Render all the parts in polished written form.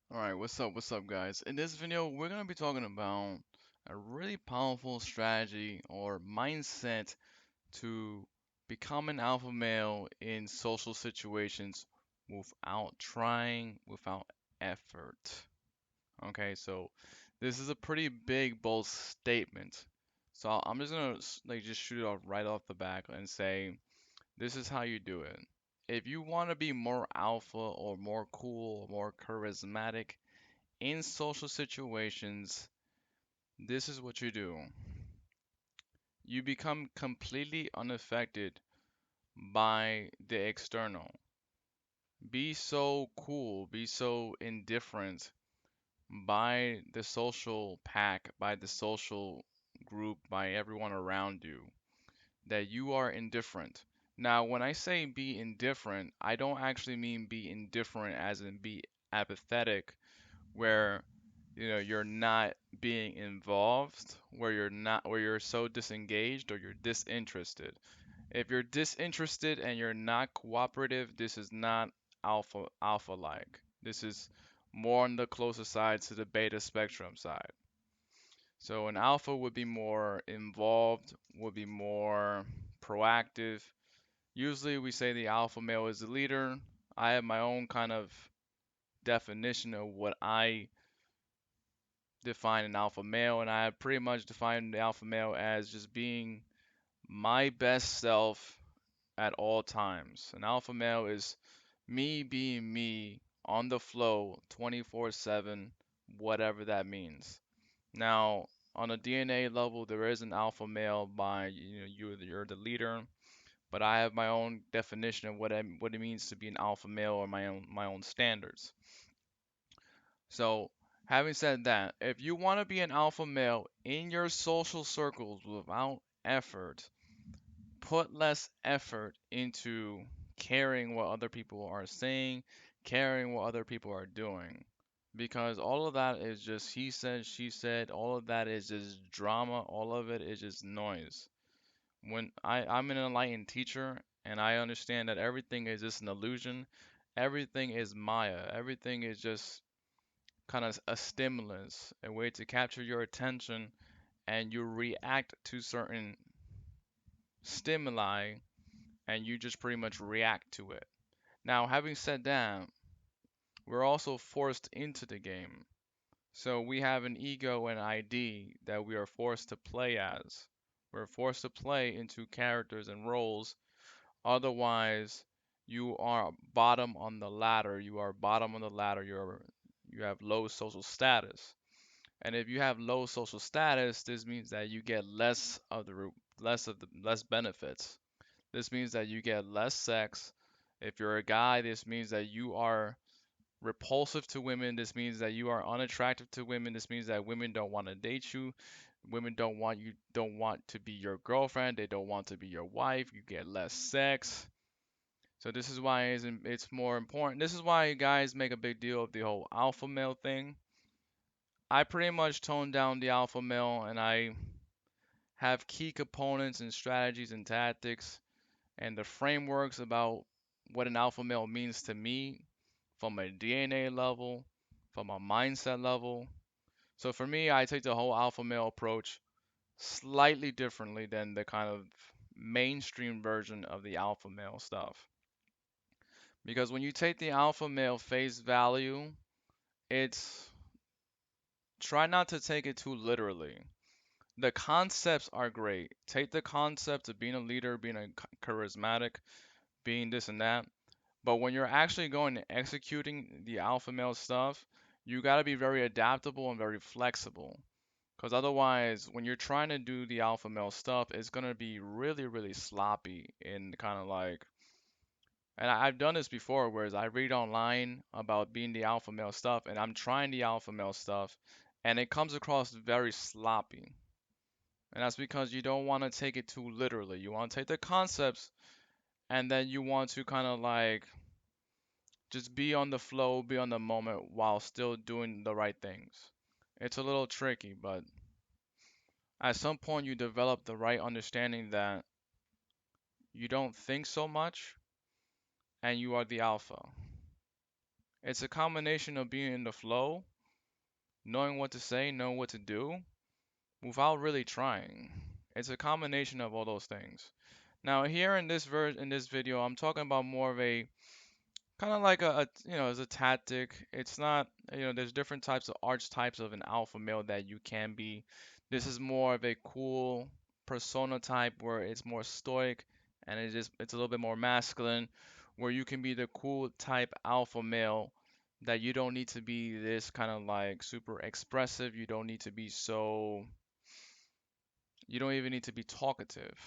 All right, what's up, guys? In this video, we're gonna be talking about a really powerful strategy or mindset to become an alpha male in social situations without trying, without effort. Okay, so this is a pretty big, bold statement. So I'm just gonna like just shoot it off right off the back and say this is how you do it. If you want to be more alpha or more cool or more charismatic in social situations, this is what you do. You become completely unaffected by the external. Be so cool, be so indifferent by the social pack, by the social group, by everyone around you, that you are indifferent. Now, when I say be indifferent, I don't actually mean be indifferent as in be apathetic where you're not being involved, where you're so disengaged or you're disinterested. If you're disinterested and you're not cooperative, this is not alpha like. This is more on the closer side to the beta spectrum side. So an alpha would be more involved, would be more proactive. Usually we say the alpha male is the leader. I have my own kind of definition of what I define an alpha male, and I pretty much define the alpha male as just being my best self at all times. An alpha male is me being me on the flow 24/7, whatever that means. Now, on a DNA level, there is an alpha male by you're the leader, but I have my own definition of what it means to be an alpha male or my own standards. So, having said that, if you want to be an alpha male in your social circles without effort, put less effort into caring what other people are saying, caring what other people are doing. Because all of that is just he said, she said, all of that is just drama, all of it is just noise. I'm an enlightened teacher and I understand that everything is just an illusion, everything is Maya, everything is just kind of a stimulus, a way to capture your attention, and you react to certain stimuli and you just pretty much react to it. Now, having said that, we're also forced into the game. So we have an ego and ID that we are forced to play as. We're forced to play into characters and roles. Otherwise, you are bottom on the ladder. You are bottom on the ladder. You have low social status. And if you have low social status, this means that you get less benefits. This means that you get less sex. If you're a guy, this means that you are repulsive to women. This means that you are unattractive to women. This means that women don't want to date you. Women don't want to be your girlfriend. They don't want to be your wife. You get less sex. So this is why it's more important. This is why guys make a big deal of the whole alpha male thing. I pretty much toned down the alpha male and I have key components and strategies and tactics and the frameworks about what an alpha male means to me from a DNA level, from a mindset level. So for me, I take the whole alpha male approach slightly differently than the kind of mainstream version of the alpha male stuff. Because when you take the alpha male face value, it's try not to take it too literally. The concepts are great. Take the concept of being a leader, being a charismatic, being this and that. But when you're actually going and executing the alpha male stuff, you got to be very adaptable and very flexible. Because otherwise, when you're trying to do the alpha male stuff, it's going to be really, really sloppy and kind of like. And I've done this before, whereas I read online about being the alpha male stuff, and I'm trying the alpha male stuff, and it comes across very sloppy. And that's because you don't want to take it too literally. You want to take the concepts, and then you want to kind of like just be on the flow, be on the moment while still doing the right things. It's a little tricky, but at some point you develop the right understanding that you don't think so much and you are the alpha. It's a combination of being in the flow, knowing what to say, knowing what to do, without really trying. It's a combination of all those things. Now, here in this video, I'm talking about more of a kind of like as a tactic. It's not, there's different types of archetypes of an alpha male that you can be. This is more of a cool persona type where it's more stoic and it's a little bit more masculine, where you can be the cool type alpha male that you don't need to be this kind of like super expressive. You don't even need to be talkative.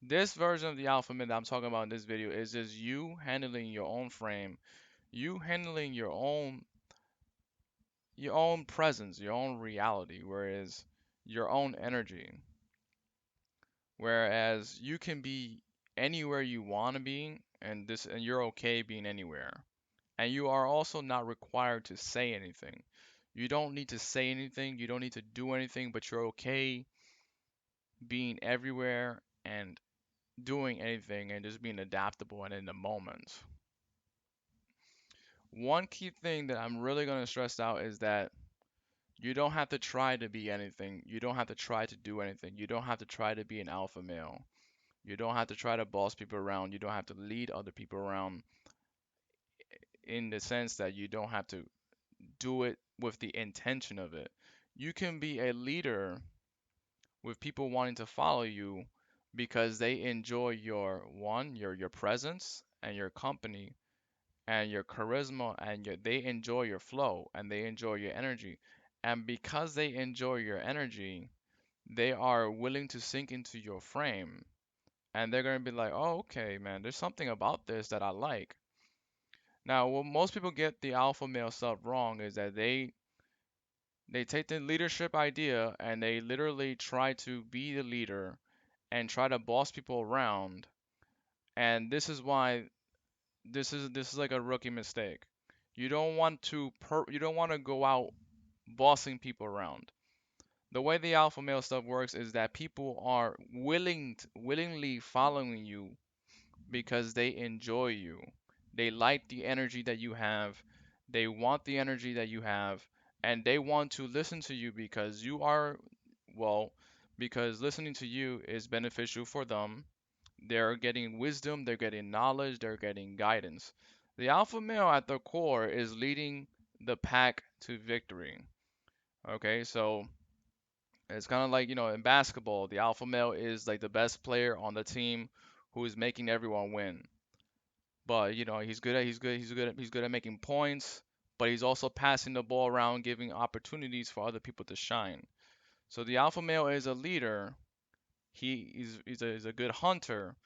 This version of the alpha male that I'm talking about in this video is just you handling your own frame, you handling your own presence, your own reality, whereas your own energy. Whereas you can be anywhere you want to be, and you're okay being anywhere. And you are also not required to say anything. You don't need to say anything, you don't need to do anything, but you're okay being everywhere and doing anything and just being adaptable and in the moment. One key thing that I'm really going to stress out is that you don't have to try to be anything. You don't have to try to do anything. You don't have to try to be an alpha male. You don't have to try to boss people around. You don't have to lead other people around in the sense that you don't have to do it with the intention of it. You can be a leader with people wanting to follow you because they enjoy your presence and your company and your charisma they enjoy your flow and they enjoy your energy. And because they enjoy your energy, they are willing to sink into your frame and they're going to be like, "Oh, okay, man, there's something about this that I like." Now, what most people get the alpha male stuff wrong is that they take the leadership idea and they literally try to be the leader and try to boss people around. And this is why this is like a rookie mistake. You don't want to go out bossing people around. The way the alpha male stuff works is that people are willingly following you because they enjoy you. They like the energy that you have. They want the energy that you have. And they want to listen to you because well, because listening to you is beneficial for them. They're getting wisdom, they're getting knowledge, they're getting guidance. The alpha male at the core is leading the pack to victory. Okay, so it's kind of like, in basketball, the alpha male is like the best player on the team who is making everyone win. But he's good at making points, but he's also passing the ball around, giving opportunities for other people to shine. So the alpha male is a leader. He's a good hunter,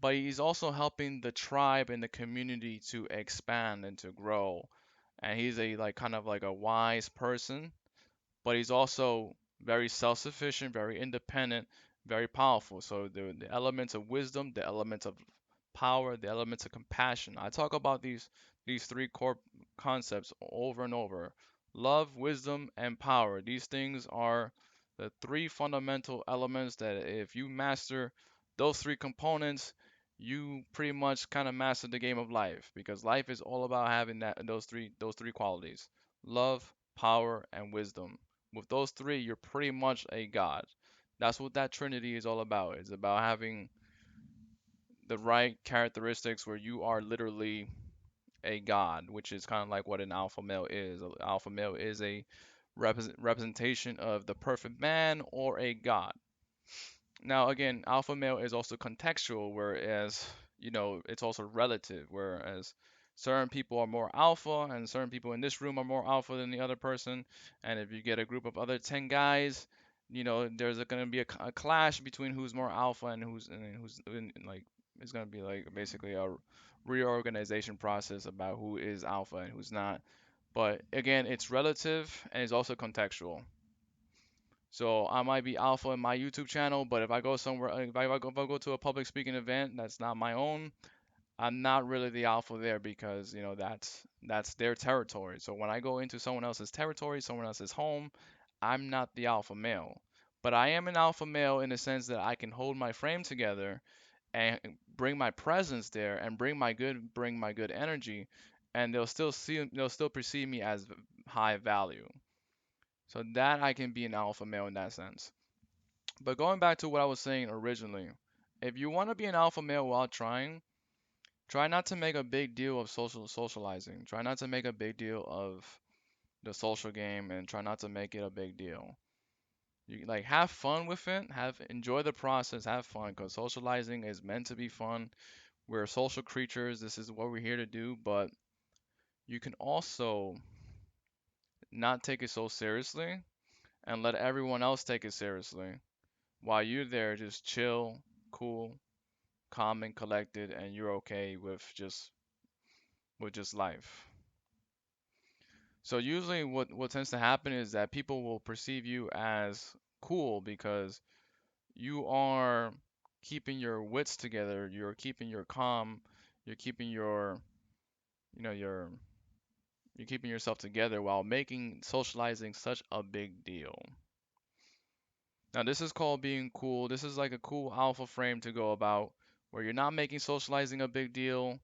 but he's also helping the tribe and the community to expand and to grow. And he's a like kind of like a wise person, but he's also very self-sufficient, very independent, very powerful. So the elements of wisdom, the elements of power, the elements of compassion. I talk about these three core concepts over and over. Love, wisdom, and power. These things are the three fundamental elements that if you master those three components, you pretty much kind of master the game of life because life is all about having those three qualities. Love, power, and wisdom. With those three, you're pretty much a god. That's what that trinity is all about. It's about having the right characteristics where you are literally a god, which is kind of like what an alpha male is. An alpha male is a representation of the perfect man or a god. Now, again, alpha male is also contextual, whereas, it's also relative, whereas certain people are more alpha and certain people in this room are more alpha than the other person. And if you get a group of other 10 guys, there's going to be a clash between who's more alpha and like, it's going to be like basically a reorganization process about who is alpha and who's not. But again, it's relative and it's also contextual. So I might be alpha in my YouTube channel, but if I go somewhere, if I go to a public speaking event that's not my own, I'm not really the alpha there because that's their territory. So when I go into someone else's territory, someone else's home, I'm not the alpha male. But I am an alpha male in the sense that I can hold my frame together and bring my presence there and bring my good energy and they'll still perceive me as high value. So that I can be an alpha male in that sense. But going back to what I was saying originally, if you want to be an alpha male while trying, try not to make a big deal of socializing. Try not to make a big deal of the social game, and try not to make it a big deal. You like have fun with it, have enjoy the process, have fun, because socializing is meant to be fun. We're social creatures. This is what we're here to do, but you can also not take it so seriously and let everyone else take it seriously while you're there just chill, cool, calm and collected, and you're okay with just life. So usually what tends to happen is that people will perceive you as cool because you are keeping your wits together, you're keeping your calm, you're keeping your you know your you're keeping yourself together while making socializing such a big deal. Now this is called being cool. This is like a cool alpha frame to go about where you're not making socializing a big deal,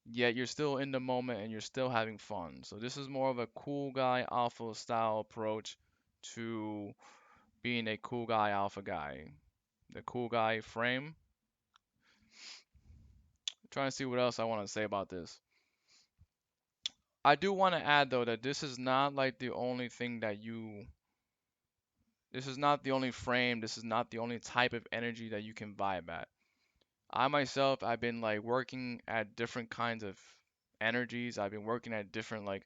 yet you're still in the moment and you're still having fun. So this is more of a cool guy alpha style approach to being a cool guy alpha guy. The cool guy frame. Trying to see what else I want to say about this. I do want to add though that this is not like the only thing that you this is not the only frame, this is not the only type of energy that you can vibe at. I myself I've been like working at different kinds of energies. I've been working at different like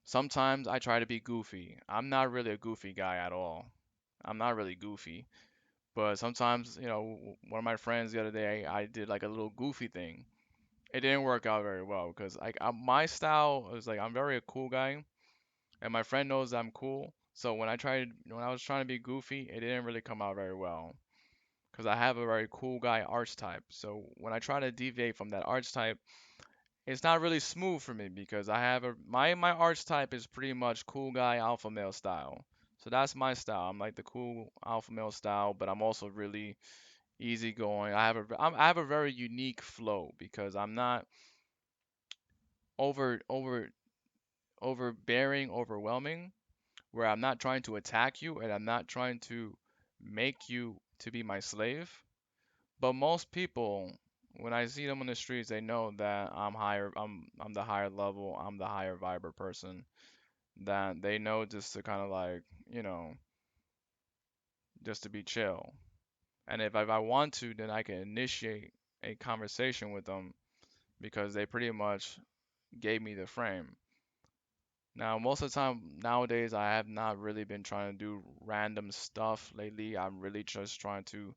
sometimes I try to be goofy. I'm not really a goofy guy at all. I'm not really goofy. But sometimes, one of my friends the other day, I did like a little goofy thing. It didn't work out very well because my style is like I'm very a cool guy, and my friend knows I'm cool. So when I was trying to be goofy, it didn't really come out very well because I have a very cool guy archetype. So when I try to deviate from that archetype, it's not really smooth for me because I have my archetype is pretty much cool guy alpha male style. So that's my style. I'm like the cool alpha male style, but I'm also really easygoing. I have a very unique flow because I'm not over overbearing, overwhelming, where I'm not trying to attack you and I'm not trying to make you to be my slave. But most people, when I see them on the streets, they know that I'm higher. I'm the higher level. I'm the higher viber person. That they know just to kind of like just to be chill. And if I want to, then I can initiate a conversation with them because they pretty much gave me the frame. Now, most of the time nowadays, I have not really been trying to do random stuff lately. I'm really just trying to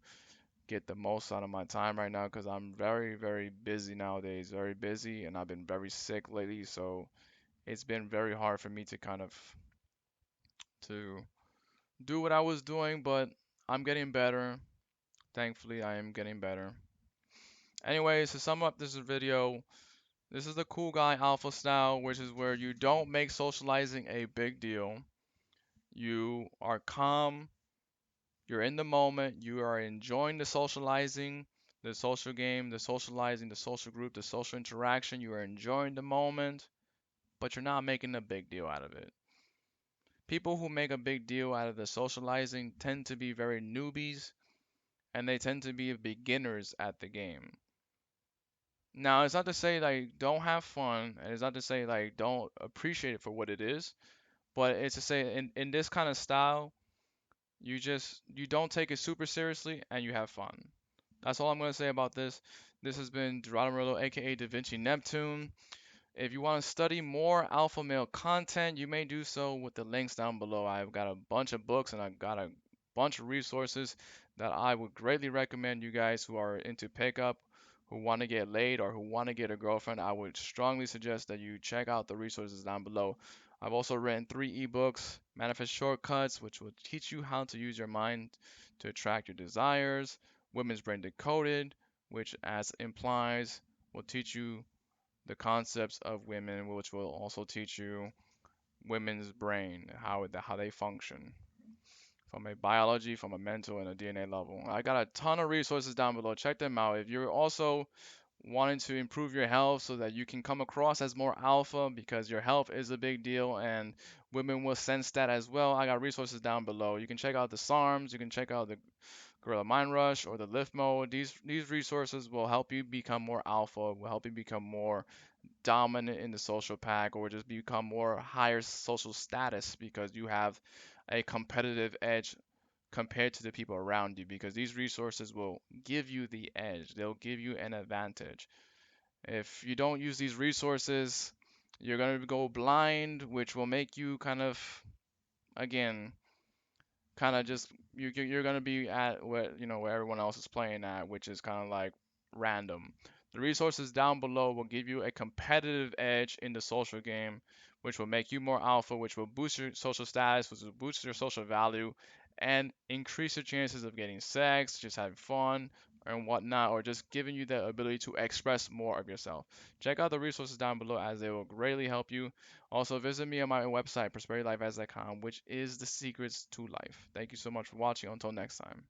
get the most out of my time right now because I'm very, very busy nowadays, very busy, and I've been very sick lately. So it's been very hard for me to kind of to do what I was doing, but I'm getting better. Thankfully, I am getting better. Anyways, to sum up this video, this is the cool guy alpha style, which is where you don't make socializing a big deal. You are calm, you're in the moment, you are enjoying the socializing, the social game, the socializing, the social group, the social interaction. You are enjoying the moment, but you're not making a big deal out of it. People who make a big deal out of the socializing tend to be very newbies and they tend to be beginners at the game. Now, it's not to say like don't have fun, and it's not to say like don't appreciate it for what it is, but it's to say in this kind of style, you don't take it super seriously and you have fun. That's all I'm gonna say about this. This has been Gerardo Morillo, aka Davinci Neptune. If you want to study more alpha male content, you may do so with the links down below. I've got a bunch of books and I've got a bunch of resources that I would greatly recommend you guys who are into pickup, who want to get laid, or who want to get a girlfriend. I would strongly suggest that you check out the resources down below. I've also written 3 ebooks, Manifest Shortcuts, which will teach you how to use your mind to attract your desires, Women's Brain Decoded, which, as implies, will teach you the concepts of women, which will also teach you women's brain, how they function from a biology, from a mental, and a DNA level. I got a ton of resources down below. Check them out. If you're also wanting to improve your health so that you can come across as more alpha because your health is a big deal and women will sense that as well. I got resources down below. You can check out the SARMs, you can check out the Gorilla Mind Rush or the Lift Mode. These resources will help you become more alpha, will help you become more dominant in the social pack or just become more higher social status because you have a competitive edge compared to the people around you because these resources will give you the edge. They'll give you an advantage. If you don't use these resources, you're going to go blind, which will make you kind of, again, kind of just you're gonna be at where where everyone else is playing at, which is kind of like random. The resources down below will give you a competitive edge in the social game, which will make you more alpha, which will boost your social status, which will boost your social value, and increase your chances of getting sex, just having fun, and whatnot, or just giving you the ability to express more of yourself. Check out the resources down below as they will greatly help you. Also, visit me on my website, prosperitylife.com, which is the secrets to life. Thank you so much for watching. Until next time.